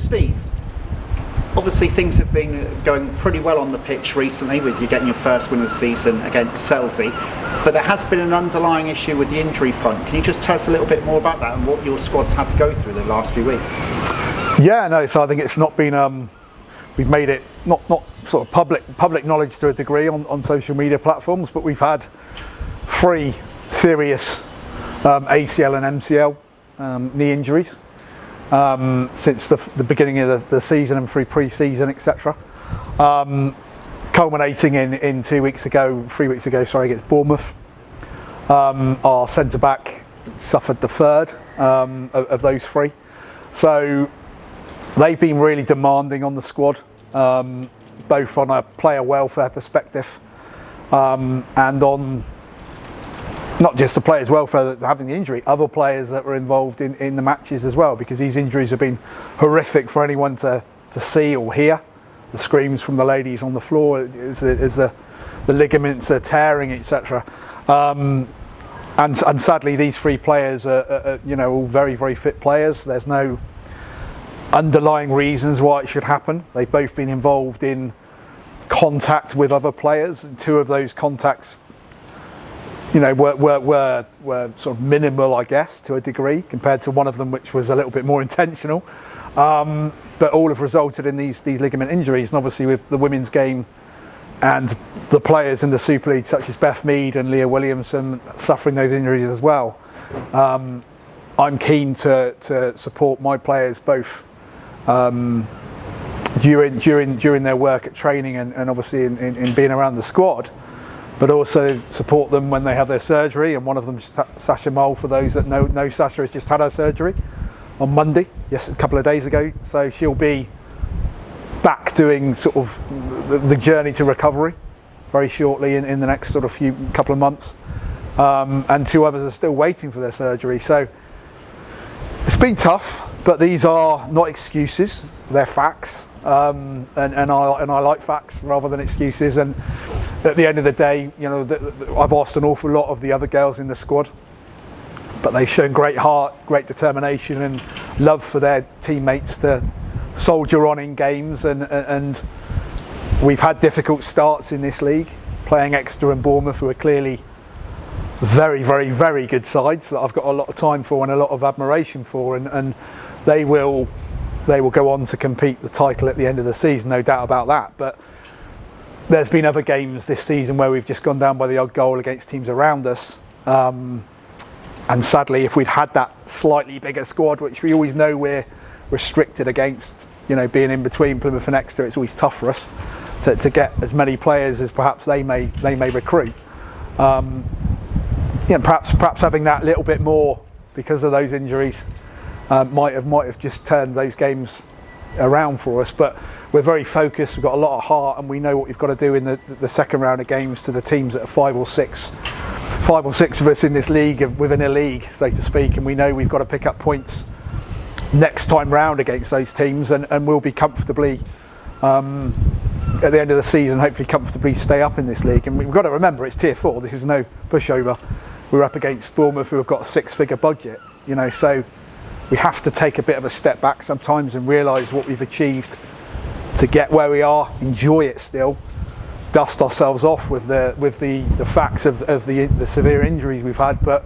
Steve, obviously things have been going pretty well on the pitch recently with you getting your first win of the season against Selsey, but there has been an underlying issue with the injury front. Can you just tell us a little bit more about that and what your squad's had to go through the last few weeks? Yeah, no, so I think it's not been, we've made it not sort of public knowledge to a degree on social media platforms, but we've had 3 serious ACL and MCL knee injuries since the beginning of the season and through pre-season, etc. Culminating in 3 weeks ago, against Bournemouth. Our centre back suffered the third of those 3. So they've been really demanding on the squad, both on a player welfare perspective and on not just the players' welfare that are having the injury, other players that were involved in the matches as well, because these injuries have been horrific for anyone to see or hear. The screams from the ladies on the floor as the ligaments are tearing, etc. And sadly, these 3 players are all very, very fit players. There's no underlying reasons why it should happen. They've both been involved in contact with other players, and 2 of those contacts were sort of minimal, I guess, to a degree, compared to one of them which was a little bit more intentional. But all have resulted in these ligament injuries, and obviously with the women's game and the players in the Super League such as Beth Mead and Leah Williamson suffering those injuries as well, I'm keen to support my players both during their work at training and obviously in being around the squad, but also support them when they have their surgery. And one of them, Sasha Mole, for those that know Sasha, has just had her surgery on Monday, a couple of days ago. So she'll be back doing sort of the journey to recovery very shortly in the next sort of couple of months. And 2 others are still waiting for their surgery. So it's been tough, but these are not excuses, they're facts. And I like facts rather than excuses. And at the end of the day, I've asked an awful lot of the other girls in the squad, but they've shown great heart, great determination and love for their teammates to soldier on in games. And we've had difficult starts in this league, playing Exeter and Bournemouth, who are clearly very, very, very good sides that I've got a lot of time for and a lot of admiration for, and they will go on to compete the title at the end of the season, no doubt about that. But there's been other games this season where we've just gone down by the odd goal against teams around us, and sadly, if we'd had that slightly bigger squad, which we always know we're restricted against, being in between Plymouth and Exeter, it's always tough for us to get as many players as perhaps they may recruit. Perhaps having that little bit more because of those injuries might have just turned those games around for us. But we're very focused, we've got a lot of heart, and we know what we've got to do in the second round of games to the teams that are 5 or 6 of us in this league, within a league, so to speak, and we know we've got to pick up points next time round against those teams, and we'll be comfortably at the end of the season, hopefully comfortably stay up in this league. And we've got to remember it's tier 4, this is no pushover. We're up against Bournemouth, who have got a 6-figure budget, so we have to take a bit of a step back sometimes and realise what we've achieved to get where we are, enjoy it still, dust ourselves off with the facts of the severe injuries we've had, but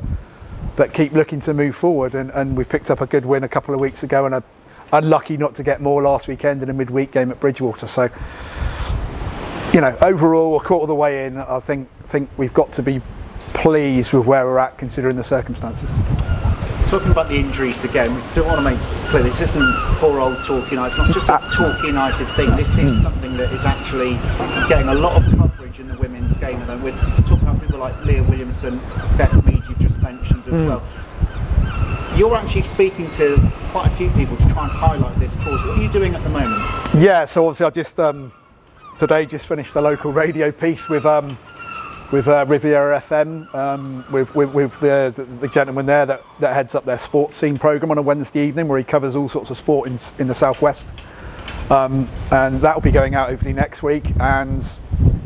keep looking to move forward. And we've picked up a good win a couple of weeks ago, and unlucky not to get more last weekend in a midweek game at Bridgewater. So, overall, a quarter of the way in, I think we've got to be pleased with where we're at considering the circumstances. Talking about the injuries again, we don't want to make clear this isn't poor old Torquay United. It's not just a Torquay United thing. This is something that is actually getting a lot of coverage in the women's game. And we're talking about people like Leah Williamson, Beth Mead, you've just mentioned as well. You're actually speaking to quite a few people to try and highlight this cause. What are you doing at the moment? Yeah, so obviously I just today just finished a local radio piece with Riviera FM, with the gentleman there that heads up their sports scene programme on a Wednesday evening, where he covers all sorts of sport in the southwest, and that will be going out hopefully next week, and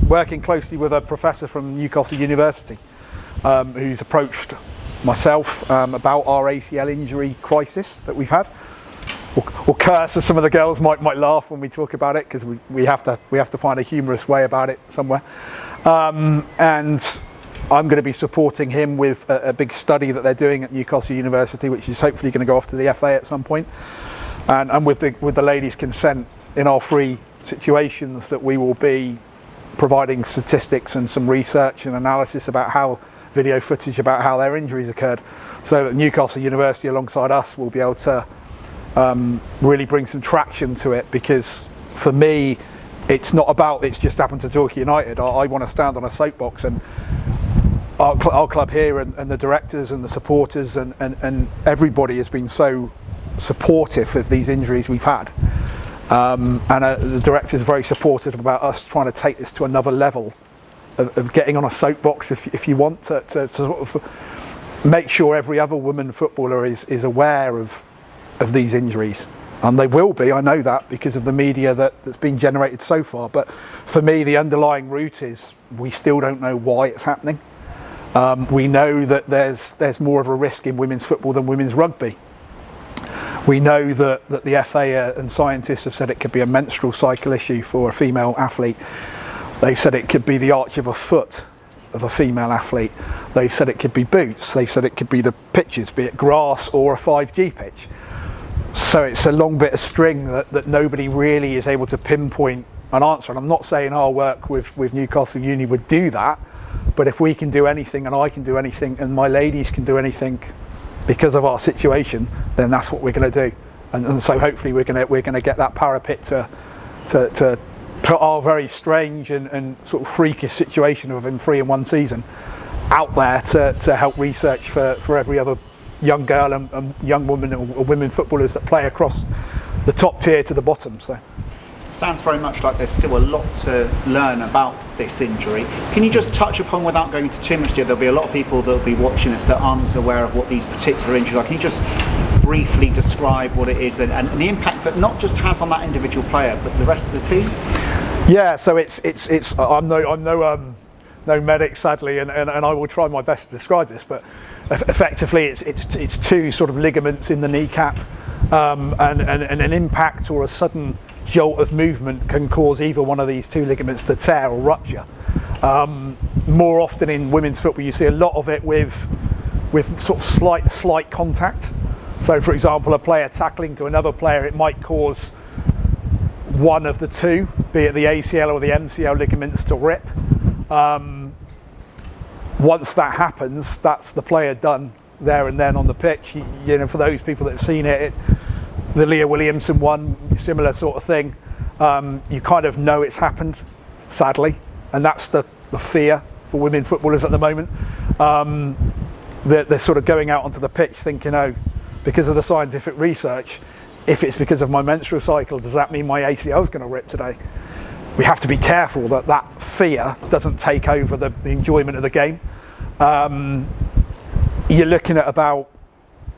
working closely with a professor from Newcastle University who's approached myself about our ACL injury crisis that we've had, or curse, as some of the girls might laugh when we talk about it, because we have to find a humorous way about it somewhere. And I'm going to be supporting him with a big study that they're doing at Newcastle University, which is hopefully going to go off to the FA at some point. And with the ladies' consent, in our free situations, that we will be providing statistics and some research and analysis about how video footage about how their injuries occurred, so that Newcastle University alongside us will be able to really bring some traction to it. Because for me, it's not about it's just happened to Torquay United. I want to stand on a soapbox, and our club here and the directors and the supporters and everybody has been so supportive of these injuries we've had. The directors are very supportive about us trying to take this to another level of getting on a soapbox, if you want, to sort of make sure every other woman footballer is aware of these injuries. And they will be, I know that, because of the media that's been generated so far. But for me, the underlying root is we still don't know why it's happening. We know that there's more of a risk in women's football than women's rugby. We know that the FA and scientists have said it could be a menstrual cycle issue for a female athlete. They've said it could be the arch of a foot of a female athlete. They've said it could be boots. They've said it could be the pitches, be it grass or a 5G pitch. So it's a long bit of string that nobody really is able to pinpoint an answer. And I'm not saying our work with Newcastle Uni would do that, but if we can do anything, and I can do anything, and my ladies can do anything because of our situation, then that's what we're going to do. And so hopefully we're going to get that parapet to put our very strange and sort of freakish situation of having 3 in 1 season out there to help research for every other young girl and young woman or women footballers that play across the top tier to the bottom. So sounds very much like there's still a lot to learn about this injury. Can you just touch upon, without going into too much detail, there'll be a lot of people that will be watching this that aren't aware of what these particular injuries are. Can you just briefly describe what it is and the impact that not just has on that individual player but the rest of the team? Yeah, so it's I'm no medic, sadly, and I will try my best to describe this, but effectively it's 2 sort of ligaments in the kneecap, and an impact or a sudden jolt of movement can cause either one of these 2 ligaments to tear or rupture. More often in women's football you see a lot of it with sort of slight contact. So for example, a player tackling to another player, it might cause one of the 2, be it the ACL or the MCL ligaments, to rip. Once that happens, that's the player done there and then on the pitch. You know, for those people that have seen it, the Leah Williamson one, similar sort of thing. You kind of know it's happened, sadly, and that's the fear for women footballers at the moment. They're sort of going out onto the pitch thinking, oh, because of the scientific research, if it's because of my menstrual cycle, does that mean my ACL is going to rip today? We have to be careful that fear doesn't take over the enjoyment of the game. You're looking at about,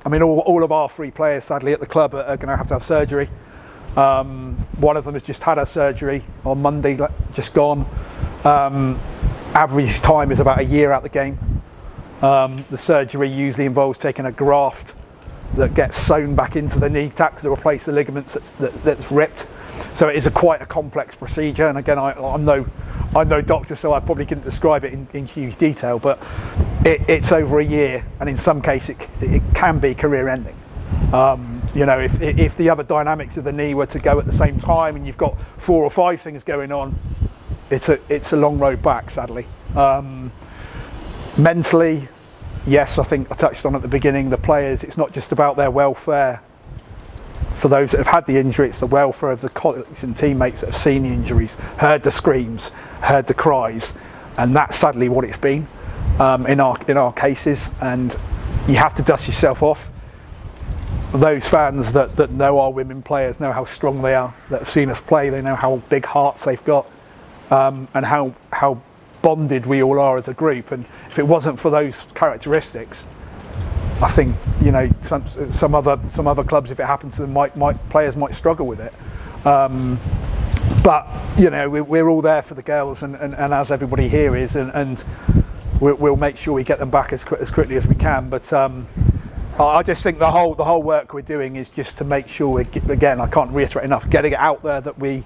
I mean, all of our 3 players, sadly, at the club are going to have surgery. One of them has just had her surgery on Monday, just gone. Average time is about a year out the game. The surgery usually involves taking a graft that gets sewn back into the kneecap to replace the ligaments that's ripped. So it is quite a complex procedure, and again, I'm no doctor, so I probably couldn't describe it in huge detail, but it's over a year, and in some cases it can be career-ending. You know, if the other dynamics of the knee were to go at the same time, and you've got 4 or 5 things going on, it's a long road back, sadly. Mentally, yes, I think I touched on at the beginning, the players, it's not just about their welfare. For those that have had the injury, it's the welfare of the colleagues and teammates that have seen the injuries, heard the screams, heard the cries, and that's sadly what it's been in our cases. And you have to dust yourself off. Those fans that know our women players know how strong they are, that have seen us play, they know how big hearts they've got, and how bonded we all are as a group. And if it wasn't for those characteristics, I think, you know, some other clubs, if it happened to them, players might struggle with it. But you know, we're all there for the girls, and as everybody here is, and we'll make sure we get them back as quickly as we can. But I just think the whole work we're doing is just to make sure again, I can't reiterate enough, getting it out there that we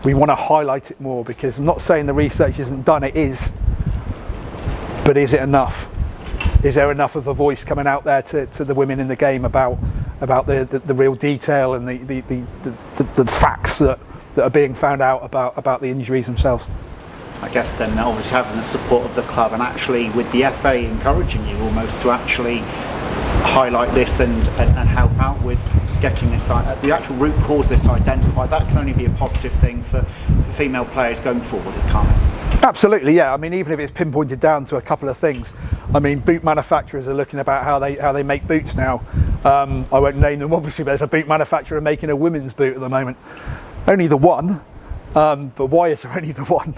want to highlight it more, because I'm not saying the research isn't done, it is, but is it enough? Is there enough of a voice coming out there to the women in the game about the real detail and the facts that are being found out about the injuries themselves? I guess then obviously having the support of the club, and actually with the FA encouraging you almost to actually highlight this and help out with getting this, the actual root cause this identified, that can only be a positive thing for female players going forward, can't it? Absolutely, yeah. I mean, even if it's pinpointed down to a couple of things. I mean, boot manufacturers are looking about how they make boots now. I won't name them, obviously, but there's a boot manufacturer making a women's boot at the moment. Only the one, but why is there only the one?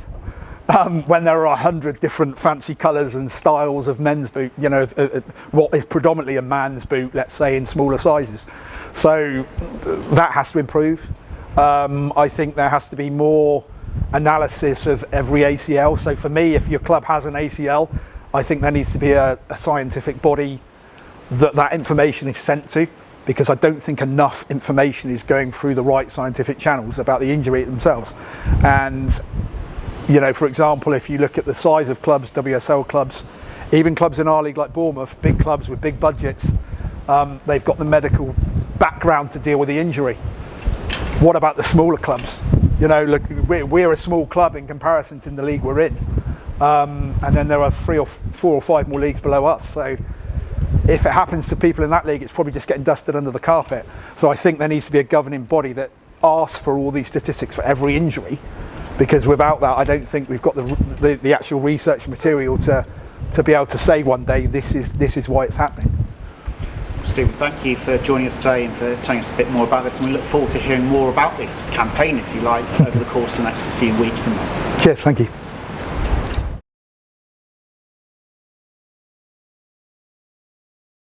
When there are 100 different fancy colours and styles of men's boot, you know, what is predominantly a man's boot, let's say, in smaller sizes. So that has to improve. I think there has to be more analysis of every ACL. So for me, if your club has an ACL, I think there needs to be a scientific body that information is sent to, because I don't think enough information is going through the right scientific channels about the injury themselves. And you know, for example, if you look at the size of clubs, WSL clubs, even clubs in our league like Bournemouth, big clubs with big budgets, they've got the medical background to deal with the injury. What about the smaller clubs? You know, look, we're a small club in comparison to the league we're in, and then there are 3 or 4 or 5 more leagues below us. So if it happens to people in that league, it's probably just getting dusted under the carpet. So I think there needs to be a governing body that asks for all these statistics for every injury, because without that, I don't think we've got the actual research material to be able to say one day this is why it's happening. Steve, thank you for joining us today and for telling us a bit more about this, and we look forward to hearing more about this campaign, if you like, over the course of the next few weeks and months. Cheers, thank you.